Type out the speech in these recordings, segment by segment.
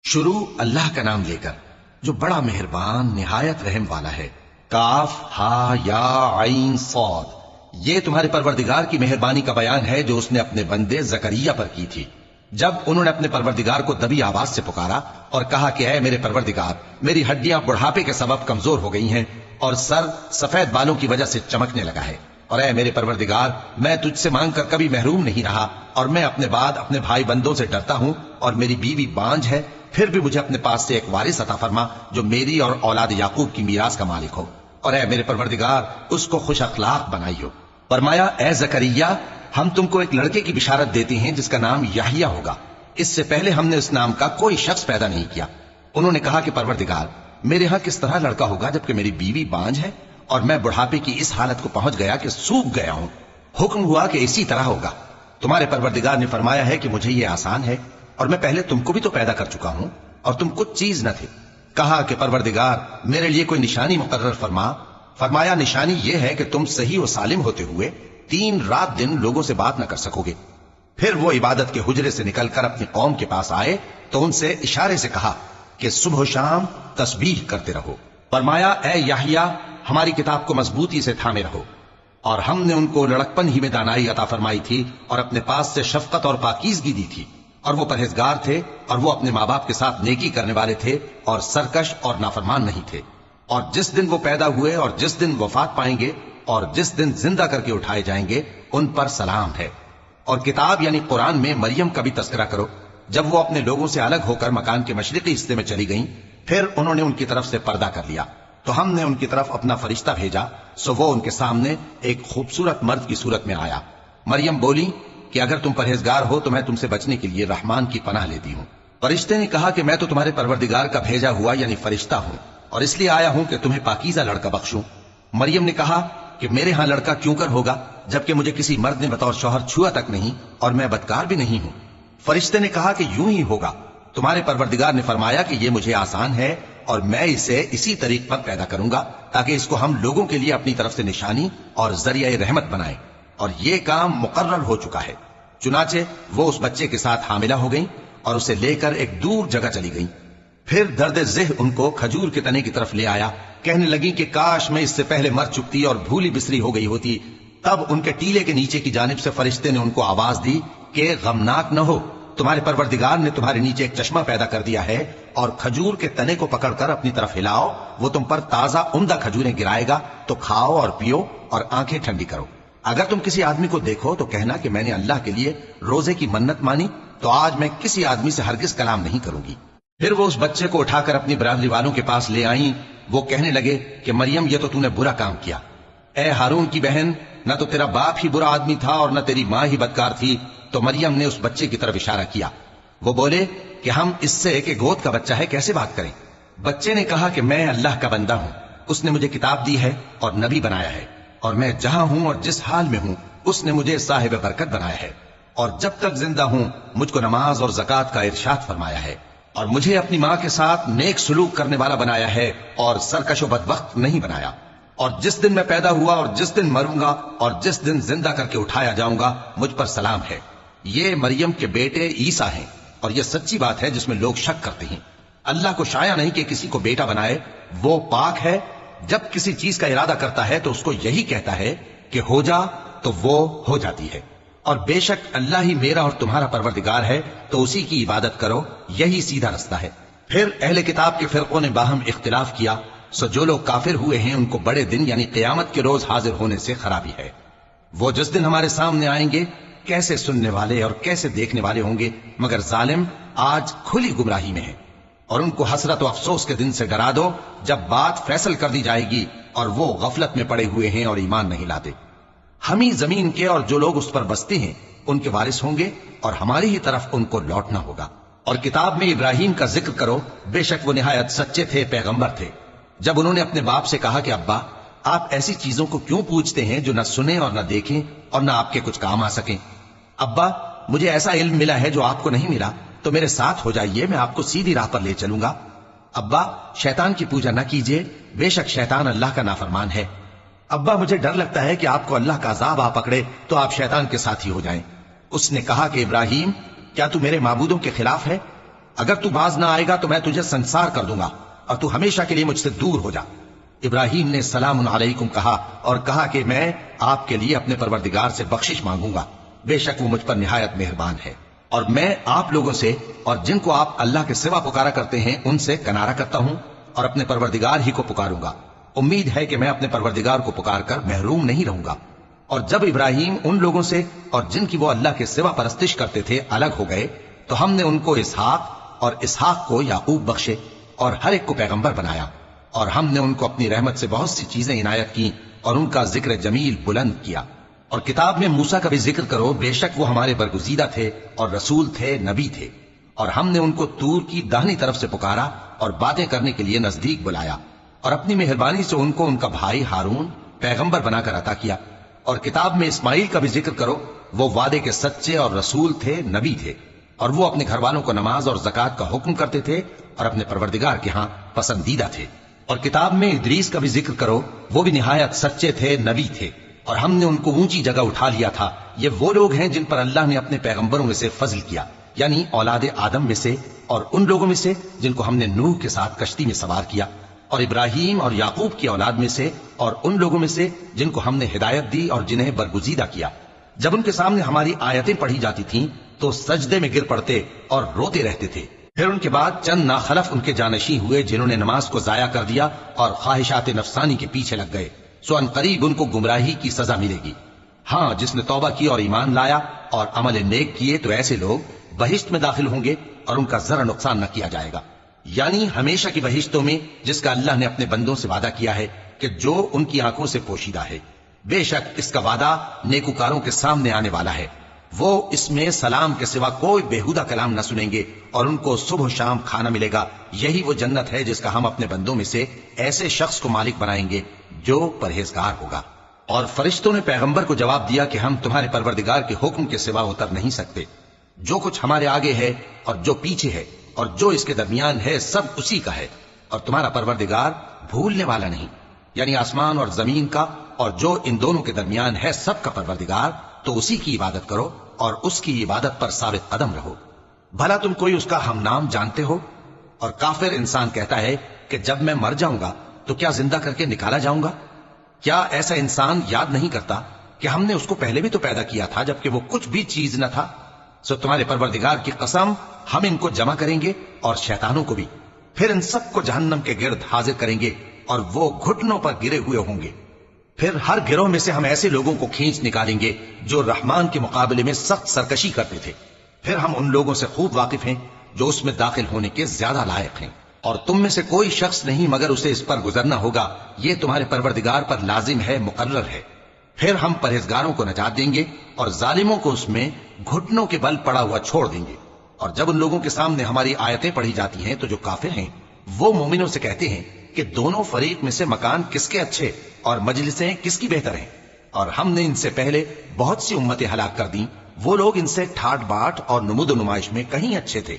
شروع اللہ کا نام لے کر جو بڑا مہربان نہایت رحم والا ہے۔ کاف ہا یا عین صاد، یہ تمہارے پروردگار کی مہربانی کا بیان ہے جو اس نے اپنے بندے زکریا پر کی تھی جب انہوں نے اپنے پروردگار کو دبی آواز سے پکارا اور کہا کہ اے میرے پروردگار، میری ہڈیاں بڑھاپے کے سبب کمزور ہو گئی ہیں اور سر سفید بالوں کی وجہ سے چمکنے لگا ہے، اور اے میرے پروردگار، میں تجھ سے مانگ کر کبھی محروم نہیں رہا، اور میں اپنے بعد اپنے بھائی بندوں سے ڈرتا ہوں، اور میری بیوی بانجھ ہے، پھر بھی مجھے اپنے پاس سے ایک وارث عطا فرما جو میری اور اولاد یعقوب کی میراث کا مالک ہو، اور اے میرے پروردگار، اس کو خوش اخلاق بنائی ہو۔ فرمایا اے زکریا، ہم تم کو ایک لڑکے کی بشارت دیتے ہیں جس کا نام یحییٰ ہوگا، اس سے پہلے ہم نے اس نام کا کوئی شخص پیدا نہیں کیا۔ انہوں نے کہا کہ پروردگار، میرے ہاں کس طرح لڑکا ہوگا جبکہ میری بیوی بانجھ ہے اور میں بڑھاپے کی اس حالت کو پہنچ گیا کہ سوکھ گیا ہوں۔ حکم ہوا کہ اسی طرح ہوگا۔ تمہارے پروردگار نے فرمایا ہے کہ مجھے یہ آسان ہے، اور میں پہلے تم کو بھی تو پیدا کر چکا ہوں اور تم کچھ چیز نہ تھے۔ کہا کہ پروردگار، میرے لیے کوئی نشانی مقرر فرما۔ فرمایا نشانی یہ ہے کہ تم صحیح و سالم ہوتے ہوئے 3 رات دن لوگوں سے بات نہ کر سکو گے۔ پھر وہ عبادت کے حجرے سے نکل کر اپنی قوم کے پاس آئے تو ان سے اشارے سے کہا کہ صبح و شام تسبیح کرتے رہو۔ فرمایا اے یحییٰ، ہماری کتاب کو مضبوطی سے تھامے رہو، اور ہم نے ان کو لڑکپن ہی میں دانائی عطا فرمائی تھی اور اپنے پاس سے شفقت اور پاکیزگی دی تھی، اور وہ پرہیزگار تھے اور وہ اپنے ماں باپ کے ساتھ نیکی کرنے والے تھے اور سرکش اور نافرمان نہیں تھے۔ اور جس دن وہ پیدا ہوئے اور جس دن وفات پائیں گے اور جس دن زندہ کر کے اٹھائے جائیں گے ان پر سلام ہے۔ اور کتاب یعنی قرآن میں مریم کا بھی تذکرہ کرو، جب وہ اپنے لوگوں سے الگ ہو کر مکان کے مشرقی حصے میں چلی گئیں، پھر انہوں نے ان کی طرف سے پردہ کر لیا تو ہم نے ان کی طرف اپنا فرشتہ بھیجا، سو وہ ان کے سامنے ایک خوبصورت مرد کی صورت میں آیا۔ مریم بولی کہ اگر تم پرہیزگار ہو تو میں تم سے بچنے کے لیے رحمان کی پناہ لیتی ہوں۔ فرشتے نے کہا کہ میں تو تمہارے پروردگار کا بھیجا ہوا یعنی فرشتہ ہوں، اور اس لیے آیا ہوں کہ تمہیں پاکیزہ لڑکا بخشوں۔ مریم نے کہا کہ میرے ہاں لڑکا کیوں کر ہوگا جبکہ مجھے کسی مرد نے بطور شوہر چھوا تک نہیں اور میں بدکار بھی نہیں ہوں۔ فرشتے نے کہا کہ یوں ہی ہوگا۔ تمہارے پروردگار نے فرمایا کہ یہ مجھے آسان ہے اور میں اسے اسی طریق پر پیدا کروں گا تاکہ اس کو ہم لوگوں کے لیے اپنی طرف سے نشانی اور ذریعہ رحمت بنائیں، اور یہ کام مقرر ہو چکا ہے۔ چنانچہ وہ اس بچے کے ساتھ حاملہ ہو گئیں اور اسے لے کر ایک دور جگہ چلی گئیں۔ پھر درد ذہ ان کو کھجور کے تنے کی طرف لے آیا، کہنے لگی کہ کاش میں اس سے پہلے مر چکتی اور بھولی بسری ہو گئی ہوتی۔ تب ان کے ٹیلے کے نیچے کی جانب سے فرشتے نے ان کو آواز دی کہ غمناک نہ ہو، تمہارے پروردگار نے تمہارے نیچے ایک چشمہ پیدا کر دیا ہے، اور کھجور کے تنے کو پکڑ کر اپنی طرف ہلاؤ، وہ تم پر تازہ عمدہ کھجوریں گرائے گا، تو کھاؤ اور پیو اور آنکھیں ٹھنڈی کرو۔ اگر تم کسی آدمی کو دیکھو تو کہنا کہ میں نے اللہ کے لیے روزے کی منت مانی، تو آج میں کسی آدمی سے ہرگز کلام نہیں کروں گی۔ پھر وہ اس بچے کو اٹھا کر اپنی برادری والوں کے پاس لے آئیں۔ وہ کہنے لگے کہ مریم، یہ تو نے برا کام کیا۔ اے ہارون کی بہن، نہ تو تیرا باپ ہی برا آدمی تھا اور نہ تیری ماں ہی بدکار تھی۔ تو مریم نے اس بچے کی طرف اشارہ کیا۔ وہ بولے کہ ہم اس سے کہ گود کا بچہ ہے کیسے بات کریں؟ بچے نے کہا کہ میں اللہ کا بندہ ہوں، اس نے مجھے کتاب دی ہے اور نبی بنایا ہے، اور میں جہاں ہوں اور جس حال میں ہوں اس نے مجھے صاحب برکت بنایا ہے، اور جب تک زندہ ہوں مجھ کو نماز اور زکوٰۃ کا ارشاد فرمایا ہے، اور مجھے اپنی ماں کے ساتھ نیک سلوک کرنے والا بنایا ہے اور سرکش و بدبخت نہیں بنایا، اور جس دن میں پیدا ہوا اور جس دن مروں گا اور جس دن زندہ کر کے اٹھایا جاؤں گا مجھ پر سلام ہے۔ یہ مریم کے بیٹے عیسیٰ ہیں، اور یہ سچی بات ہے جس میں لوگ شک کرتے ہیں۔ اللہ کو شایع نہیں کہ کسی کو بیٹا بنائے، وہ پاک ہے، جب کسی چیز کا ارادہ کرتا ہے تو اس کو یہی کہتا ہے کہ ہو جا تو وہ ہو جاتی ہے، اور بے شک اللہ ہی میرا اور تمہارا پروردگار ہے، تو اسی کی عبادت کرو، یہی سیدھا رستہ ہے۔ پھر اہل کتاب کے فرقوں نے باہم اختلاف کیا، سو جو لوگ کافر ہوئے ہیں ان کو بڑے دن یعنی قیامت کے روز حاضر ہونے سے خرابی ہے۔ وہ جس دن ہمارے سامنے آئیں گے کیسے سننے والے اور کیسے دیکھنے والے ہوں گے، مگر ظالم آج کھلی گمراہی میں ہے۔ اور ان کو حسرت و افسوس کے دن سے ڈرا دو جب بات فیصل کر دی جائے گی اور وہ غفلت میں پڑے ہوئے ہیں اور ایمان نہیں لاتے۔ ہم ہی زمین کے اور جو لوگ اس پر بستے ہیں ان کے وارث ہوں گے، اور ہماری ہی طرف ان کو لوٹنا ہوگا۔ اور کتاب میں ابراہیم کا ذکر کرو، بے شک وہ نہایت سچے تھے، پیغمبر تھے۔ جب انہوں نے اپنے باپ سے کہا کہ ابا، آپ ایسی چیزوں کو کیوں پوچھتے ہیں جو نہ سنیں اور نہ دیکھیں اور نہ آپ کے کچھ کام آ سکیں؟ ابا، مجھے ایسا علم ملا ہے جو آپ کو نہیں ملا، تو میرے ساتھ ہو جائیے، میں آپ کو سیدھی راہ پر لے چلوں گا۔ ابا، شیطان کی پوجا نہ کیجیے، بے شک شیطان اللہ کا نافرمان ہے۔ ابا، مجھے ڈر لگتا ہے کہ آپ کو اللہ کا عذاب آ پکڑے تو آپ شیطان کے ساتھی ہو جائیں۔ اس نے کہا کہ ابراہیم، کیا تو میرے معبودوں کے خلاف ہے؟ اگر تو باز نہ آئے گا تو میں تجھے سنسار کر دوں گا اور تو ہمیشہ کے لیے مجھ سے دور ہو جا۔ ابراہیم نے سلام علیکم کہا اور کہا کہ میں آپ کے لیے اپنے پروردگار سے بخشش مانگوں گا، بے شک وہ مجھ پر نہایت مہربان ہے، اور میں آپ لوگوں سے اور جن کو آپ اللہ کے سوا پکارا کرتے ہیں ان سے کنارہ کرتا ہوں اور اپنے پروردگار ہی کو پکاروں گا۔ امید ہے کہ میں اپنے پروردگار کو پکار کر محروم نہیں رہوں گا۔ اور جب ابراہیم ان لوگوں سے اور جن کی وہ اللہ کے سوا پرستش کرتے تھے الگ ہو گئے تو ہم نے ان کو اسحاق اور اسحاق کو یعقوب بخشے اور ہر ایک کو پیغمبر بنایا، اور ہم نے ان کو اپنی رحمت سے بہت سی چیزیں عنایت کی اور ان کا ذکر جمیل بلند کیا۔ اور کتاب میں موسیٰ کا بھی ذکر کرو، بے شک وہ ہمارے برگزیدہ تھے اور رسول تھے، نبی تھے، اور ہم نے ان کو طور کی داہنی طرف سے پکارا اور باتیں کرنے کے لیے نزدیک بلایا، اور اپنی مہربانی سے ان کو ان کا بھائی ہارون پیغمبر بنا کر عطا کیا۔ اور کتاب میں اسماعیل کا بھی ذکر کرو، وہ وعدے کے سچے اور رسول تھے، نبی تھے، اور وہ اپنے گھر والوں کو نماز اور زکوٰۃ کا حکم کرتے تھے اور اپنے پروردگار کے ہاں پسندیدہ تھے۔ اور کتاب میں ادریس کا بھی ذکر کرو، وہ بھی نہایت سچے تھے، نبی تھے، اور ہم نے ان کو اونچی جگہ اٹھا لیا تھا۔ یہ وہ لوگ ہیں جن پر اللہ نے اپنے پیغمبروں میں سے فضل کیا، یعنی اولاد آدم میں سے، اور ان لوگوں میں سے جن کو ہم نے نوح کے ساتھ کشتی میں سوار کیا، اور ابراہیم اور یعقوب کی اولاد میں سے، اور ان لوگوں میں سے جن کو ہم نے ہدایت دی اور جنہیں برگزیدہ کیا۔ جب ان کے سامنے ہماری آیتیں پڑھی جاتی تھیں تو سجدے میں گر پڑتے اور روتے رہتے تھے۔ پھر ان کے بعد چند ناخلف ان کے جانشین ہوئے جنہوں نے نماز کو ضائع کر دیا اور خواہشات نفسانی کے پیچھے لگ گئے، سو ان قریب ان کو گمراہی کی سزا ملے گی۔ ہاں، جس نے توبہ کی اور ایمان لایا اور عمل نیک کیے تو ایسے لوگ بہشت میں داخل ہوں گے اور ان کا ذرا نقصان نہ کیا جائے گا، یعنی ہمیشہ کی بہشتوں میں، جس کا اللہ نے اپنے بندوں سے وعدہ کیا ہے کہ جو ان کی آنکھوں سے پوشیدہ ہے۔ بے شک اس کا وعدہ نیکوکاروں کے سامنے آنے والا ہے، وہ اس میں سلام کے سوا کوئی بیہودہ کلام نہ سنیں گے اور ان کو صبح و شام کھانا ملے گا۔ یہی وہ جنت ہے جس کا ہم اپنے بندوں میں سے ایسے شخص کو مالک بنائیں گے جو پرہیزگار ہوگا۔ اور فرشتوں نے پیغمبر کو جواب دیا کہ ہم تمہارے پروردگار کے حکم کے سوا اتر نہیں سکتے، جو کچھ ہمارے آگے ہے اور جو پیچھے ہے اور جو اس کے درمیان ہے سب اسی کا ہے، اور تمہارا پروردگار بھولنے والا نہیں، یعنی آسمان اور زمین کا اور جو ان دونوں کے درمیان ہے سب کا پروردگار، تو اسی کی عبادت کرو اور اس کی عبادت پر ثابت قدم رہو۔ بھلا تم کوئی اس کا ہم نام جانتے ہو؟ اور کافر انسان کہتا ہے کہ جب میں مر جاؤں گا تو کیا زندہ کر کے نکالا جاؤں گا؟ کیا ایسا انسان یاد نہیں کرتا کہ ہم نے اس کو پہلے بھی تو پیدا کیا تھا جبکہ وہ کچھ بھی چیز نہ تھا؟ سو تمہارے پروردگار کی قسم، ہم ان کو جمع کریں گے اور شیطانوں کو بھی، پھر ان سب کو جہنم کے گرد حاضر کریں گے اور وہ گھٹنوں پر گرے ہوئے ہوں گے۔ پھر ہر گروہ میں سے ہم ایسے لوگوں کو کھینچ نکالیں گے جو رحمان کے مقابلے میں سخت سرکشی کرتے تھے، پھر ہم ان لوگوں سے خوب واقف ہیں جو اس میں داخل ہونے کے زیادہ لائق ہیں، اور تم میں سے کوئی شخص نہیں مگر اسے اس پر گزرنا ہوگا، یہ تمہارے پروردگار پر لازم ہے، مقرر ہے۔ پھر ہم پرہیزگاروں کو نجات دیں گے اور ظالموں کو اس میں گھٹنوں کے بل پڑا ہوا چھوڑ دیں گے۔ اور جب ان لوگوں کے سامنے ہماری آیتیں پڑھی جاتی ہیں تو جو کافر ہیں وہ مومنوں سے کہتے ہیں کہ دونوں فریق میں سے مکان کس کے اچھے اور مجلسیں کس کی بہتر ہیں، اور ہم نے ان سے پہلے بہت سی امتیں ہلاک کر دیں، وہ لوگ ان سے ٹھاٹ باٹ اور نمود و نمائش میں کہیں اچھے تھے۔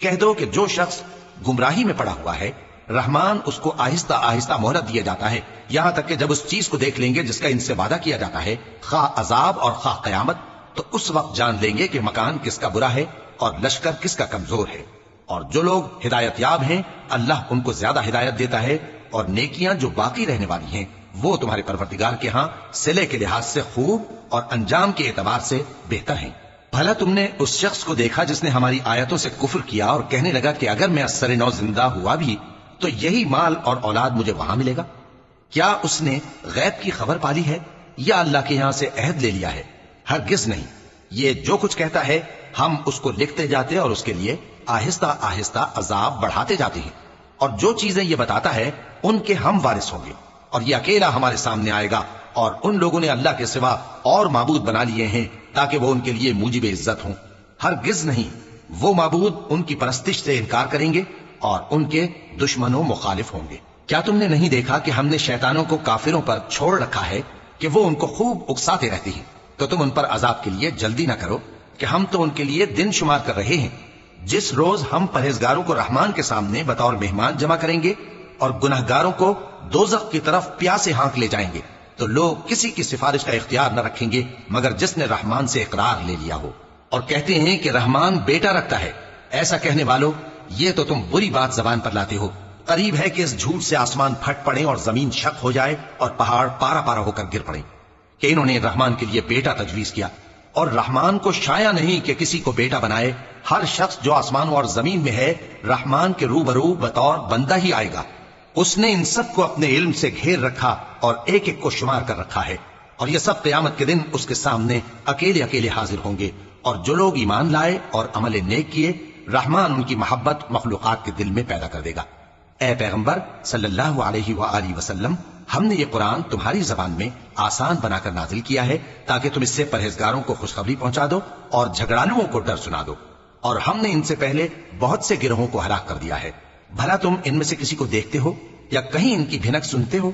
کہہ دو کہ جو شخص گمراہی میں پڑا ہوا ہے، رحمان اس کو آہستہ آہستہ مہلت دیا جاتا ہے، یہاں تک کہ جب اس چیز کو دیکھ لیں گے جس کا ان سے وعدہ کیا جاتا ہے، خواہ عذاب اور خواہ قیامت، تو اس وقت جان لیں گے کہ مکان کس کا برا ہے اور لشکر کس کا کمزور ہے۔ اور جو لوگ ہدایت یاب ہیں اللہ ان کو زیادہ ہدایت دیتا ہے، اور نیکیاں جو باقی رہنے والی ہیں وہ تمہارے پروردگار کے ہاں صلے کے لحاظ سے خوب اور انجام کے اعتبار سے بہتر ہیں۔ بھلا تم نے اس شخص کو دیکھا جس نے ہماری آیتوں سے کفر کیا اور کہنے لگا کہ اگر میں از سر نو زندہ ہوا بھی تو یہی مال اور اولاد مجھے وہاں ملے گا؟ کیا اس نے غیب کی خبر پالی ہے یا اللہ کے یہاں سے عہد لے لیا ہے؟ ہرگز نہیں، یہ جو کچھ کہتا ہے ہم اس کو لکھتے جاتے اور اس کے لیے آہستہ آہستہ عذاب بڑھاتے جاتے ہیں، اور جو چیزیں یہ بتاتا ہے ان کے ہم وارث ہوں گے، اور یہ اکیلا ہمارے سامنے آئے گا۔ اور ان لوگوں نے اللہ کے سوا اور معبود بنا لیے ہیں تاکہ وہ ان کے لیے موجب عزت ہوں، ہرگز نہیں، وہ معبود ان کی پرستش سے انکار کریں گے اور ان کے دشمنوں مخالف ہوں گے۔ کیا تم نے نہیں دیکھا کہ ہم نے شیطانوں کو کافروں پر چھوڑ رکھا ہے کہ وہ ان کو خوب اکساتے رہتے ہیں؟ تو تم ان پر عذاب کے لیے جلدی نہ کرو کہ ہم تو ان کے لیے دن شمار کر رہے ہیں، جس روز ہم پرہیزگاروں کو رحمان کے سامنے بطور مہمان جمع کریں گے اور گناہگاروں کو دوزخ کی طرف پیاسے ہانک لے جائیں گے، تو لوگ کسی کی سفارش کا اختیار نہ رکھیں گے مگر جس نے رحمان سے اقرار لے لیا ہو۔ اور کہتے ہیں کہ رحمان بیٹا رکھتا ہے، ایسا کہنے والوں یہ تو تم بری بات زبان پر لاتے ہو. قریب ہے کہ اس جھوٹ سے آسمان پھٹ پڑے اور زمین شق ہو جائے اور پہاڑ پارا پارا ہو کر گر پڑے کہ انہوں نے رحمان کے لیے بیٹا تجویز کیا. اور رحمان کو شایع نہیں کہ کسی کو بیٹا بنائے. ہر شخص جو آسمانوں اور زمین میں ہے رحمان کے روبرو بطور بندہ ہی آئے گا. اس نے ان سب کو اپنے علم سے گھیر رکھا اور ایک ایک کو شمار کر رکھا ہے. اور یہ سب قیامت کے دن اس کے سامنے اکیلے اکیلے حاضر ہوں گے. اور جو لوگ ایمان لائے اور عمل نیک کیے رحمان ان کی محبت مخلوقات کے دل میں پیدا کر دے گا. اے پیغمبر صلی اللہ علیہ وآلہ وسلم، ہم نے یہ قرآن تمہاری زبان میں آسان بنا کر نازل کیا ہے تاکہ تم اس سے پرہیزگاروں کو خوشخبری پہنچا دو اور جھگڑالوؤں کو ڈر سنا دو. اور ہم نے ان سے پہلے بہت سے گروہوں کو ہلاک کر دیا ہے. بھلا تم ان میں سے کسی کو دیکھتے ہو یا کہیں ان کی بھنک سنتے ہو؟